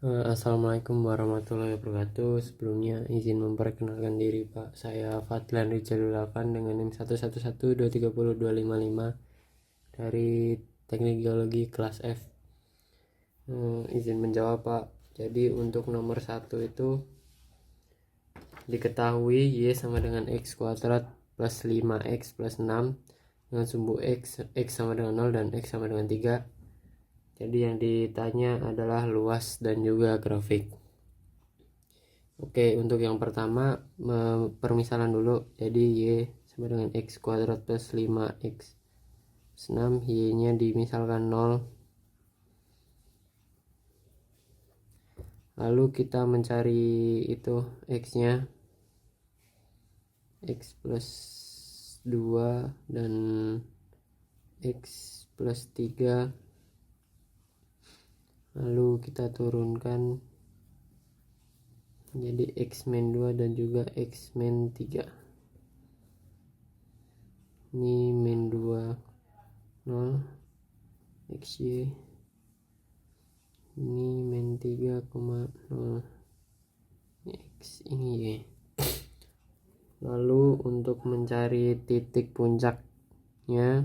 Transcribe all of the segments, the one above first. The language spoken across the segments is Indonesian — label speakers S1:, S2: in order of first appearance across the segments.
S1: Assalamualaikum warahmatullahi wabarakatuh. Sebelumnya izin memperkenalkan diri Pak. Saya Fadlan Rizalul-Afan dengan NIM 111230255 dari Teknik Geologi kelas F. Izin menjawab Pak. Jadi untuk nomor 1 itu diketahui Y sama dengan X kuadrat plus 5X plus 6 dengan sumbu X sama dengan 0 dan X sama dengan 3. Jadi yang ditanya adalah luas dan juga grafik. Oke, untuk yang pertama permisalan dulu. Jadi Y sama dengan X kuadrat plus 5X plus 6, Y nya dimisalkan 0. Lalu kita mencari itu X nya, X plus 2 dan X plus 3. Lalu kita turunkan jadi X min 2 dan juga X min 3. Ini min 2 0 XY, ini min 3,0 X ini Y. Lalu untuk mencari titik puncaknya,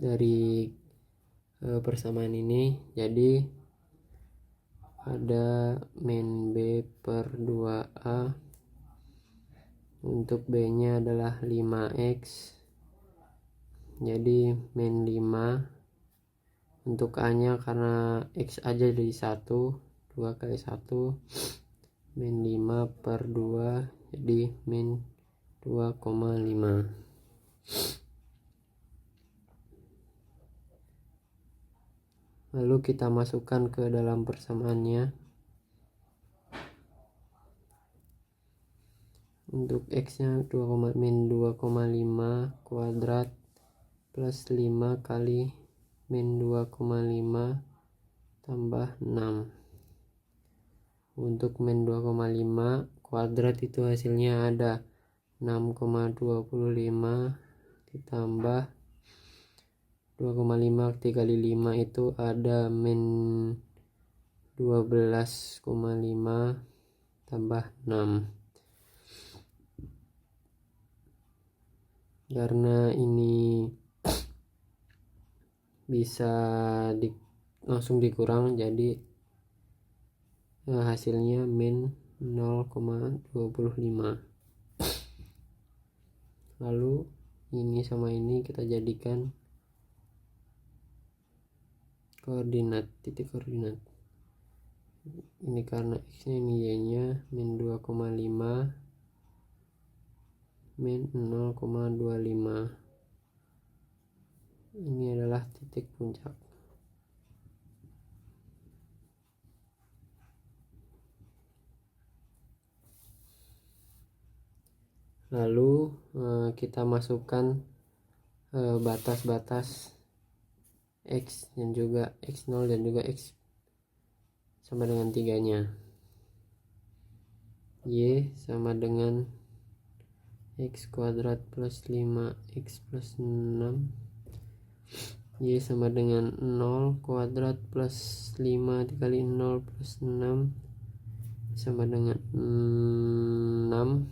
S1: dari persamaan ini jadi ada min B per 2A. Untuk B nya adalah 5X, jadi min 5. Untuk A nya karena X aja jadi 1, 2 kali 1 min 5 per 2 jadi min 2,5. Lalu kita masukkan ke dalam persamaannya. Untuk X nya min 2,5 kuadrat plus 5 kali min 2,5 tambah 6. Untuk min 2,5 kuadrat itu hasilnya ada 6,25 ditambah 2,5 dikali 5 itu ada min 12,5 tambah 6. Karena ini bisa langsung dikurang, jadi hasilnya min 0,25. Lalu ini sama ini kita jadikan koordinat, titik koordinat. Ini karena X nya, ini Y nya min 2,5 min 0,25. Ini adalah titik puncak. Lalu kita masukkan batas-batas X dan juga X0 dan juga X sama dengan 3 nya. Y sama dengan X kuadrat plus 5X plus 6. Y sama dengan 0 kuadrat plus 5 dikali 0 plus 6 sama dengan 6.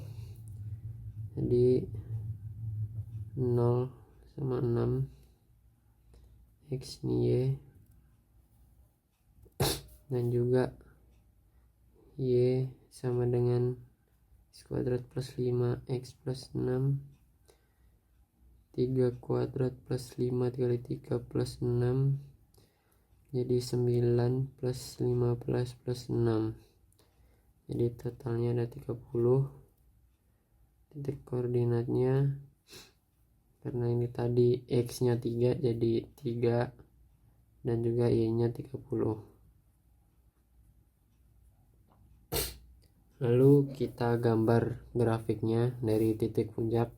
S1: Jadi 0 sama 6. X ini Y dan juga Y sama dengan X kuadrat plus 5X plus 6. 3 kuadrat plus 5 dikali 3 plus 6 jadi 9 plus 15 plus 6. Jadi totalnya ada 30. Titik koordinatnya, karena ini tadi X nya 3 jadi 3 dan juga Y nya 30. Lalu kita gambar grafiknya dari titik puncak.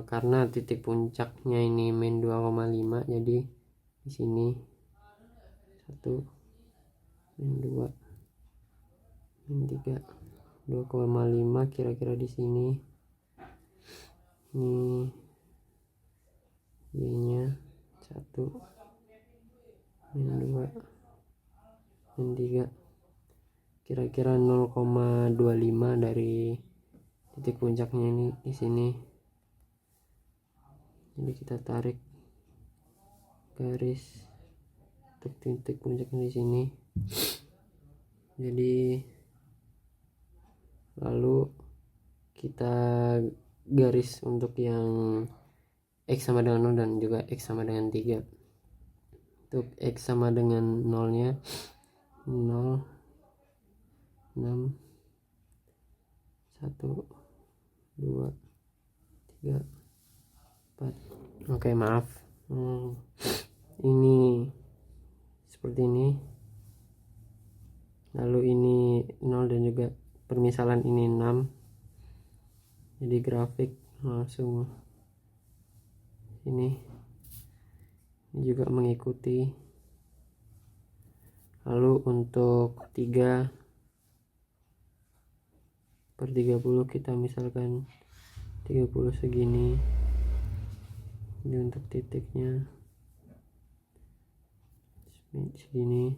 S1: karena titik puncaknya ini min 2,5, jadi di sini 1 min 2 min 3 2,5 kira-kira di sini. Ini y nya 1 min 2 min 3 kira-kira 0,25 dari titik puncaknya ini di sini. Jadi kita tarik garis untuk titik puncaknya di sini. Jadi lalu kita garis untuk yang X sama dengan 0 dan juga X sama dengan 3. Untuk X sama dengan 0 nya 0 6 1 2 3 4. Oke, maaf, ini seperti ini. Lalu ini 0 dan juga permisalan ini 6. Jadi grafik langsung ini juga mengikuti. Lalu untuk 3/30 kita misalkan 30 segini. Ini untuk titiknya segini.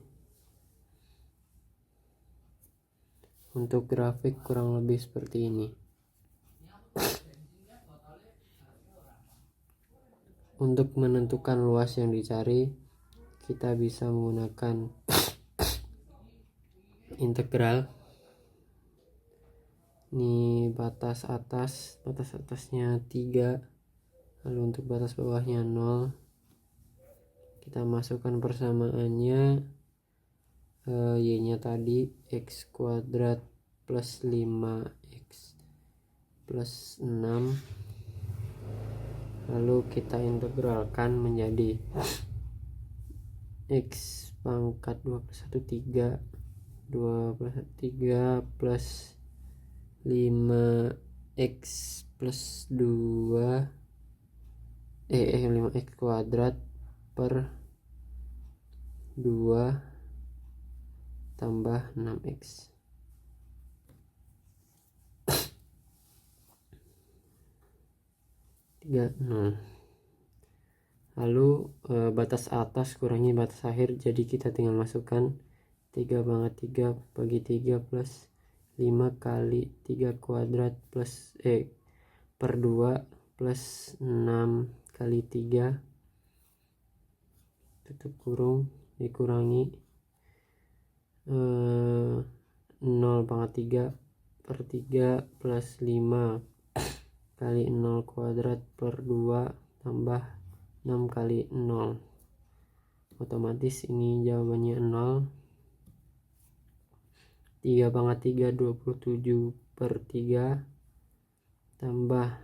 S1: Untuk grafik kurang lebih seperti ini. Untuk menentukan luas yang dicari, kita bisa menggunakan integral. Ini batas atasnya 3, lalu untuk batas bawahnya 0. Kita masukkan persamaannya, y nya tadi x kuadrat plus 5x plus 6, lalu kita integralkan menjadi x pangkat 2 plus 1 3 plus 5x plus 2 5x kuadrat per 2 tambah 6x. Lalu batas atas kurangi batas akhir, jadi kita tinggal masukkan 3/3 bagi 3 plus 5 kali 3 kuadrat plus per 2 plus 6 kali 3 tutup kurung dikurangi 0/3 per 3 plus 5 kali 0 kuadrat per 2 tambah 6 kali 0. Otomatis ini jawabannya 0. 3/3 27 per 3 tambah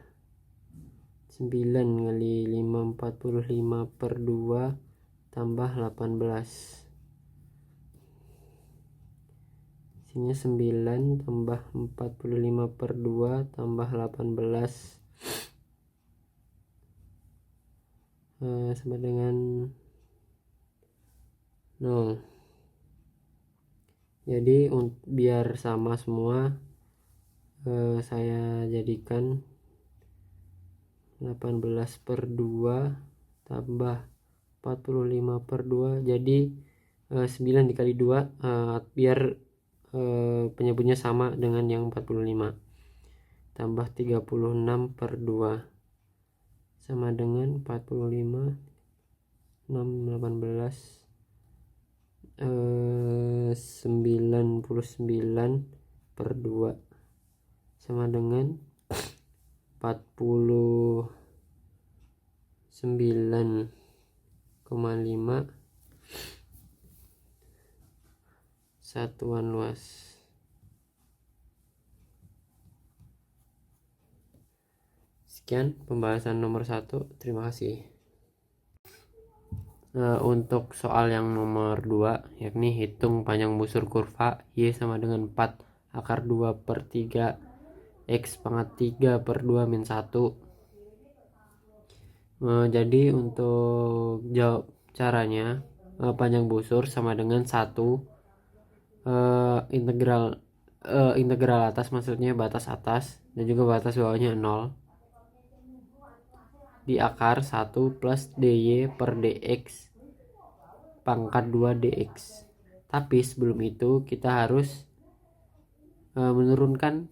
S1: 9 kali 5 45 per 2 tambah 18. Isinya 9 tambah 45 per 2 tambah 18 sama dengan 0. Jadi biar sama semua, saya jadikan 18 per 2 tambah 45 per 2, jadi 9 dikali 2, biar penyebutnya sama dengan yang 45, tambah 36 per 2 sama dengan 45 6 18 99 per 2 sama dengan 49,5 satuan luas. Sekian pembahasan nomor 1. Terima kasih. Untuk soal yang nomor 2, yakni hitung panjang busur kurva y sama dengan 4 akar 2 per 3 x pangkat 3 per 2 min 1. Jadi untuk jawab caranya, panjang busur sama dengan 1 integral atas, maksudnya batas atas, dan juga batas bawahnya 0 di akar 1 plus dy per dx pangkat 2 dx. Tapi sebelum itu kita harus menurunkan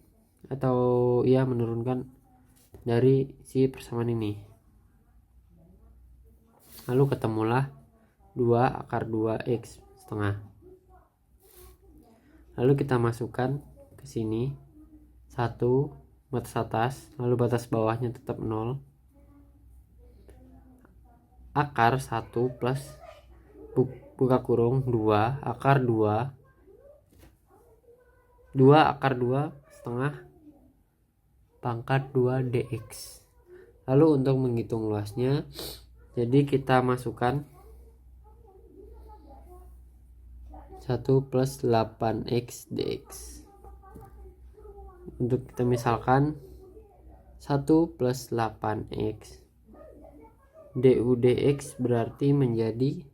S1: dari si persamaan ini. Lalu ketemulah 2 akar 2x setengah. Lalu kita masukkan ke sini 1 batas atas, lalu batas bawahnya tetap 0, akar 1 plus buka kurung 2 akar 2 akar 2 setengah pangkat 2 dx. Lalu untuk menghitung luasnya, jadi kita masukkan 1 plus 8x dx. Untuk kita misalkan 1 plus 8x du dx berarti menjadi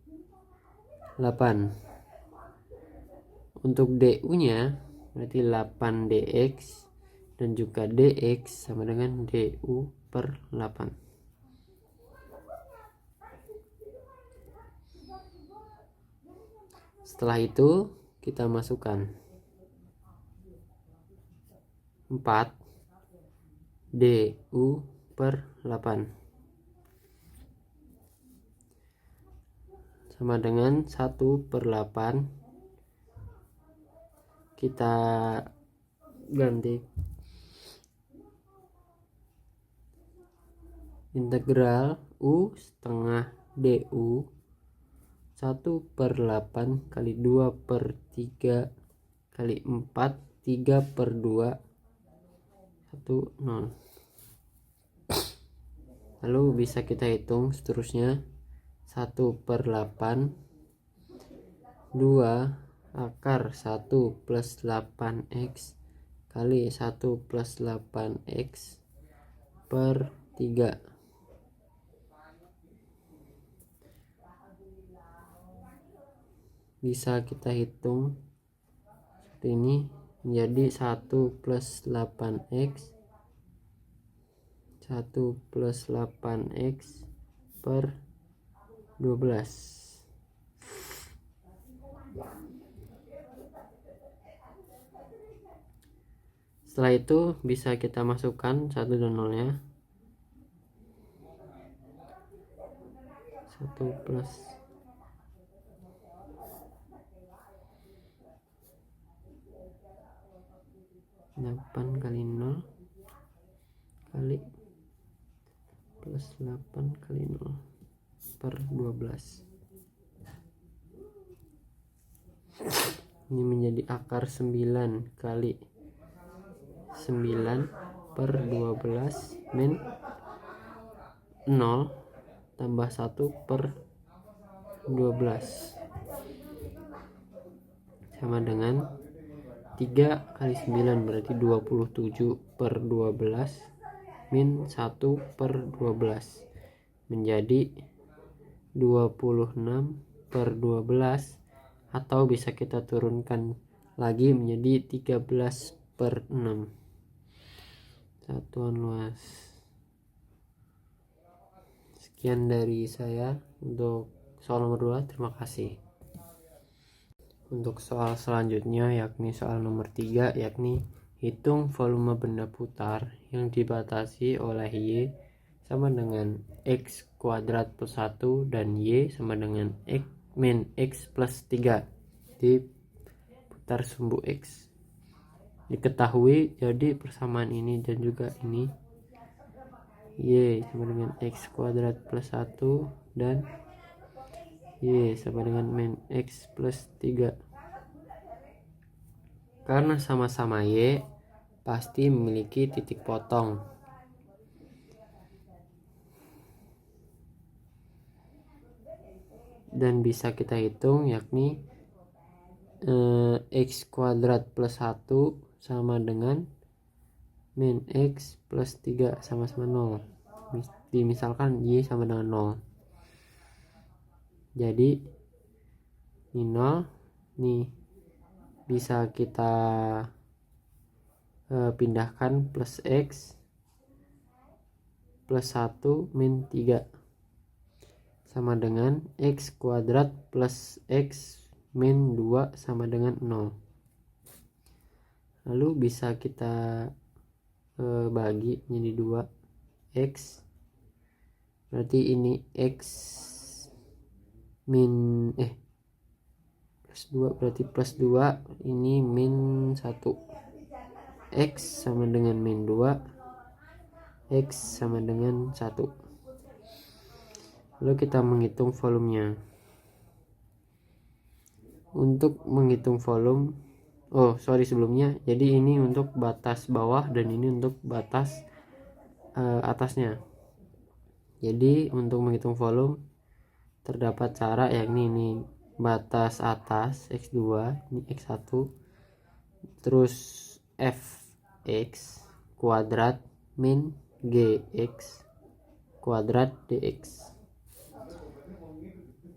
S1: 8. Untuk du nya berarti 8 dx, dan juga dx sama dengan du per 8. Setelah itu kita masukkan 4 du per 8 sama dengan 1 per 8. Kita ganti integral u setengah du 1 per 8 kali 2 per 3 kali 4, 3 per 2, 1, 0. Lalu bisa kita hitung seterusnya 1 per 8 2 akar 1 plus 8x kali 1 plus 8x per 3. Bisa kita hitung seperti ini, menjadi 1 plus 8x 1 plus 8x per 12. Setelah itu bisa kita masukkan 1 dan 0 nya. 1 plus 8 kali 0 kali plus 8 kali 0 per 12. Ini menjadi akar 9 kali 9 per 12 min 0 tambah 1 per 12 sama dengan 3 kali 9 berarti 27 per 12 min 1 per 12 menjadi 26 per 12, atau bisa kita turunkan lagi menjadi 13 per 6 satuan luas. Sekian dari saya untuk soal nomor 2. Terima kasih. Untuk soal selanjutnya yakni soal nomor 3, yakni hitung volume benda putar yang dibatasi oleh y sama dengan x kuadrat plus 1 dan y sama dengan min x plus 3 diputar sumbu x. Diketahui jadi persamaan ini dan juga ini, y sama dengan x kuadrat plus 1 dan y sama dengan min x plus 3. Karena sama-sama y, pasti memiliki titik potong. Dan bisa kita hitung yakni x kuadrat plus 1 sama dengan min x plus 3 sama-sama 0. dimisalkan Y sama dengan 0. Jadi ini 0 nih bisa kita pindahkan plus X plus 1 min 3 sama dengan X kuadrat plus X min 2 sama dengan 0. Lalu bisa kita bagi menjadi 2 X, berarti ini X min plus 2 berarti plus 2, ini min 1. X sama dengan min 2, X sama dengan 1. Lalu kita menghitung volumenya. Untuk menghitung volume, sebelumnya, jadi ini untuk batas bawah dan ini untuk batas atasnya. Jadi untuk menghitung volume terdapat cara, yakni ini batas atas X2, ini X1, terus Fx kuadrat min Gx kuadrat dx.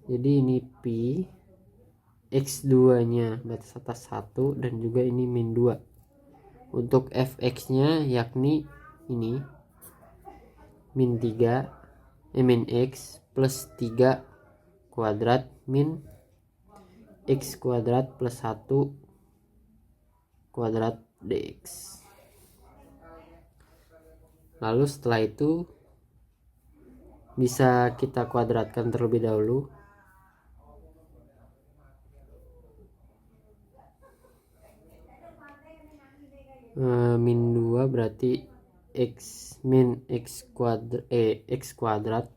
S1: Jadi ini pi, X2 nya batas atas 1 dan juga ini min 2. Untuk Fx nya yakni ini min 3 min X plus 3 kuadrat min X kuadrat plus 1 kuadrat dx. Lalu setelah itu bisa kita kuadratkan terlebih dahulu. Min 2 berarti X min X kuadrat X kuadrat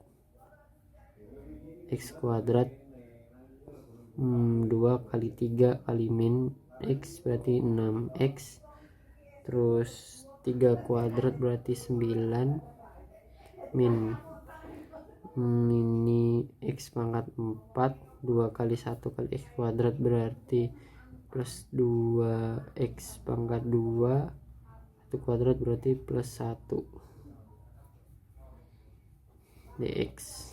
S1: 2 kali 3 kali min X berarti 6X, terus 3 kuadrat berarti 9 min ini X pangkat 4, 2 kali 1 kali X kuadrat berarti plus 2X pangkat 2, 1 kuadrat berarti plus 1 dx.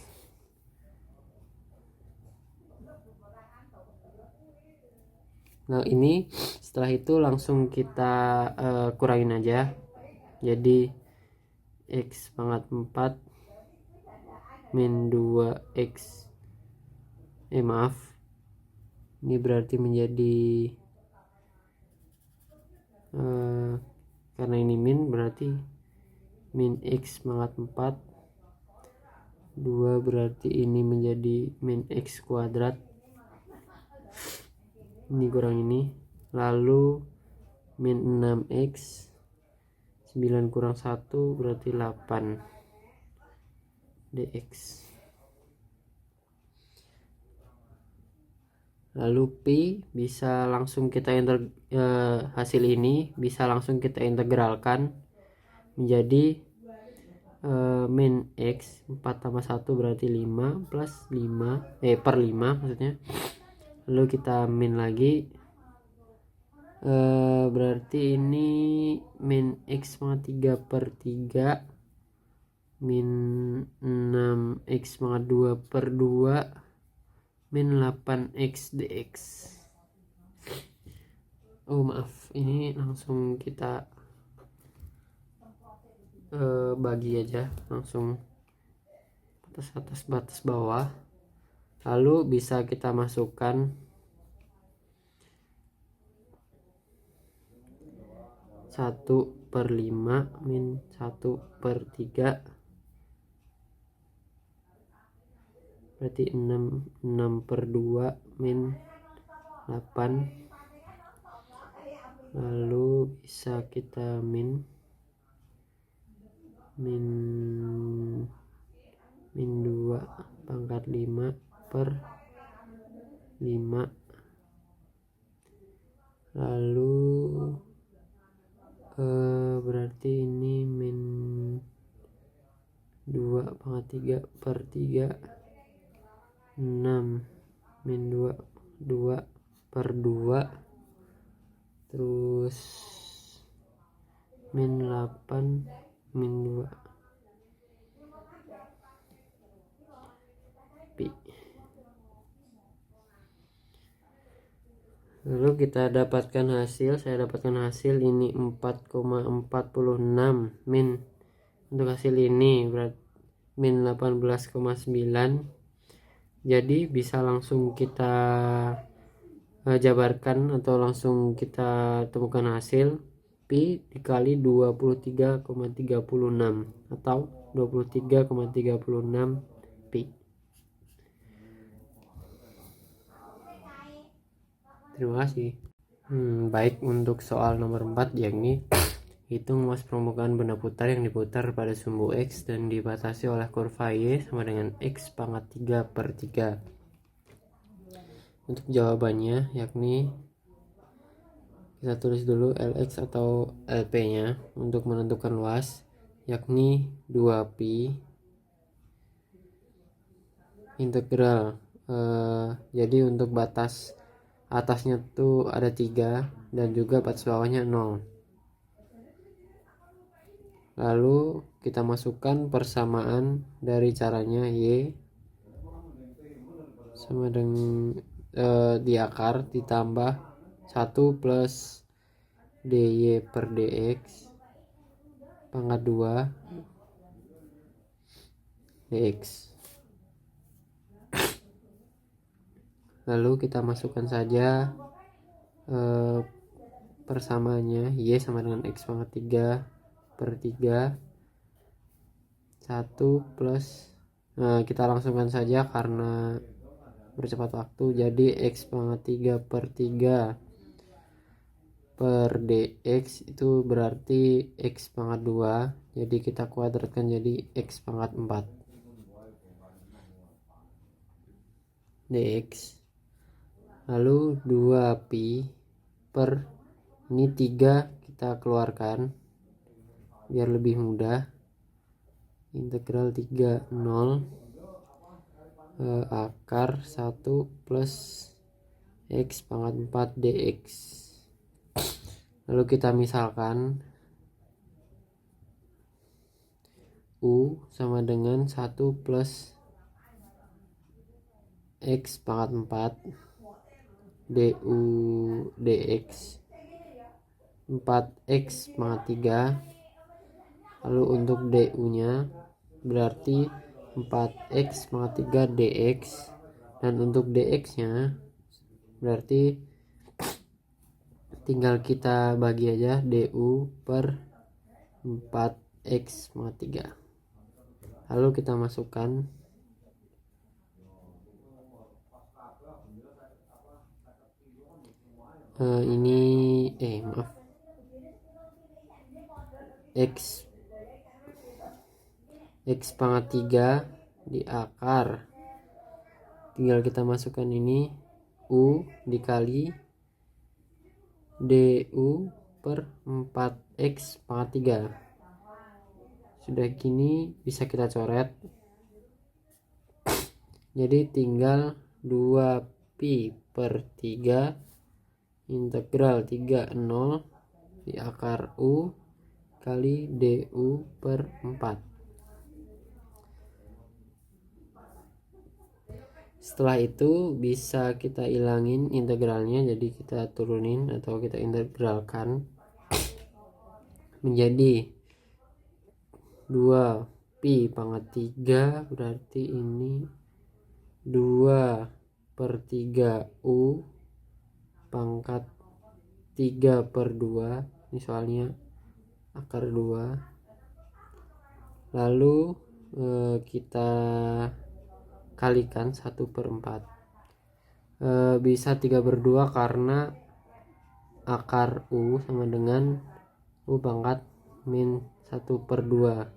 S1: Nah ini setelah itu langsung kita kurangin aja. Jadi X pangkat 4 min 2X ini berarti menjadi karena ini min berarti min X pangkat 4, 2 berarti ini menjadi min X kuadrat, ini kurang ini, lalu min 6X, 9 kurang 1 berarti 8 dx. Lalu pi bisa langsung kita hasil ini bisa langsung kita integralkan menjadi min X 4 tambah 1 berarti 5 plus 5 per 5 maksudnya. Lalu kita min lagi, berarti ini min X pangkat 3 per 3 min 6X pangkat 2 per 2 min 8X dx. Ini langsung kita bagi aja langsung batas atas batas bawah, lalu bisa kita masukkan 1 per 5 min 1 per 3 berarti 6 per 2 min 8, lalu bisa kita min 2 pangkat 5 per 5, lalu berarti ini min 2 pangkat 3 per 3, 6 min 2 per 2, terus min 8 min 2. pi. Lalu kita dapatkan hasil, saya dapatkan hasil ini 4,46 min. Untuk hasil ini berat min 18,9. Jadi bisa langsung kita jabarkan atau langsung kita temukan hasil pi dikali 23,36 atau 23,36 pi. Terima kasih. Baik, untuk soal nomor 4 yakni hitung luas permukaan benda putar yang diputar pada sumbu X dan dibatasi oleh kurva Y sama dengan X pangkat 3/3. Untuk jawabannya yakni kita tulis dulu Lx atau Lp nya untuk menentukan luas yakni 2pi integral jadi untuk batas atasnya tuh ada 3 dan juga batas bawahnya 0. Lalu kita masukkan persamaan dari caranya Y sama dengan di akar ditambah 1 plus dy per dx pangkat 2 dx. Lalu kita masukkan saja persamaannya Y sama dengan X pangkat 3/3 1 plus kita langsungkan saja karena bercepat waktu, jadi X pangkat 3/3 per dx itu berarti X pangkat 2, jadi kita kuadratkan jadi X pangkat 4 dx. Lalu 2pi per ini 3 kita keluarkan biar lebih mudah, integral 3 0 akar 1 plus X pangkat 4 dx. Lalu kita misalkan U sama dengan 1 plus X pangkat 4 du dx 4x pangkat 3. Lalu untuk du nya berarti 4x pangkat 3 dx, dan untuk dx nya berarti tinggal kita bagi aja du per 4x pangkat 3. Lalu kita masukkan ini X pangkat 3 di akar, tinggal kita masukkan ini U dikali du per 4x pangkat 3. Sudah gini bisa kita coret, jadi tinggal 2pi per 3 integral 3 0 di akar U kali du per 4. Setelah itu bisa kita ilangin integralnya, jadi kita turunin atau kita integralkan menjadi 2pi pangkat 3 berarti ini 2/3 U pangkat 3/2, ini soalnya akar 2. Lalu kita kalikan 1/4, bisa 3/2 karena akar U sama dengan U pangkat min 1/2,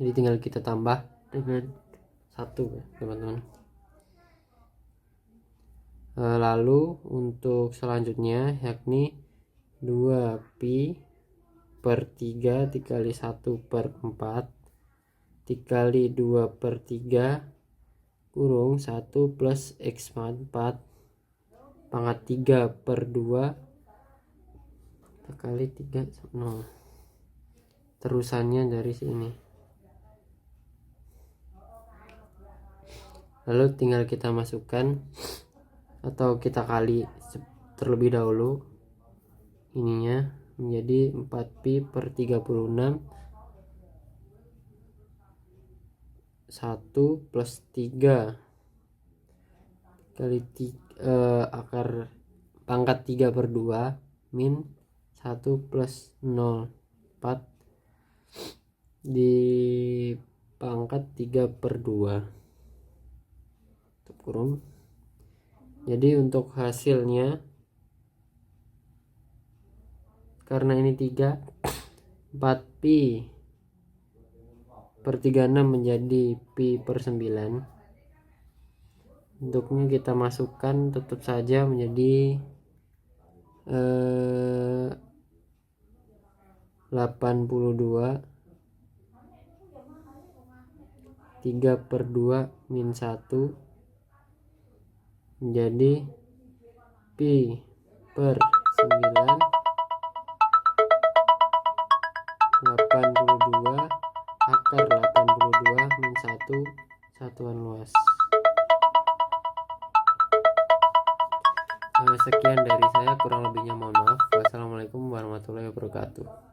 S1: jadi tinggal kita tambah dengan 1 teman-teman. Lalu untuk selanjutnya yakni 2pi per 3 dikali 1/4 dikali 2/3 kurung 1 plus X pangkat 4 pangkat 3/2 kali 3 0. Terusannya dari sini. Lalu tinggal kita masukkan atau kita kali terlebih dahulu ininya menjadi 4pi per 36 1 plus 3 kali akar pangkat 3 per 2 min 1 plus 0 4 di pangkat 3 per 2 tutup kurung. Jadi untuk hasilnya karena ini 3 4pi per 36 menjadi pi per 9. Bentuknya kita masukkan tetap saja menjadi 82 3 per 2 min 1 menjadi pi per 9 82 akar 82 min 1 satuan luas. Sekian dari saya, kurang lebihnya mohon maaf. Wassalamualaikum warahmatullahi wabarakatuh.